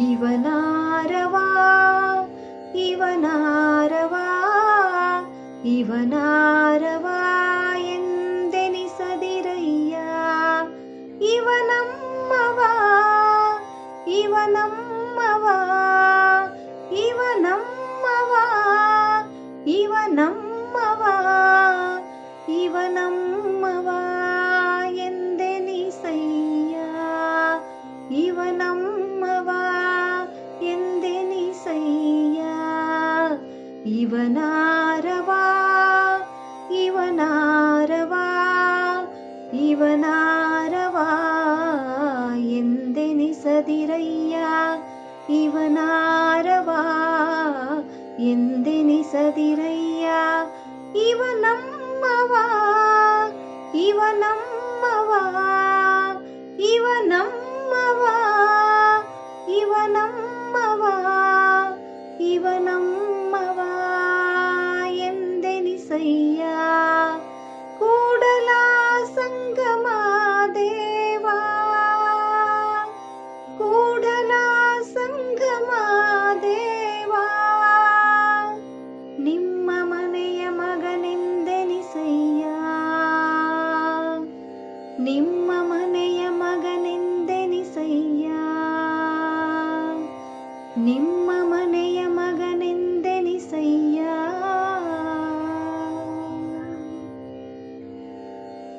ಇವನಾರವಾ ಇವನಾರವಾ ಇವನಾರವಾ ಎಂದೆನಿಸದಿರಯ್ಯ. ಇವನಮ್ಮವ ಇವನಮ್ಮವ ಇವನಮ್ಮವ ಇವನಮ್ಮವ ಇವನಮ್ಮವ ಎಂದೆನಿಸಯ್ಯ. ಇವನಮ್ಮವ ಎಂದೆನಿಸಯ್ಯ. ಇವನಾರವಾ ಇವನಾರವಾ ಇವನಾರವಾ ಎಂದೆನಿಸದಿರಯ್ಯ. ಇವನಾರವಾ ಎಂದೆನಿಸದಿರಯ್ಯ. ಇವನಮ್ಮವ ಇವನಮ್ಮವ ಇವನಮ್ಮವ ಇವನಮ್ಮವ ಇವನಮ್ಮ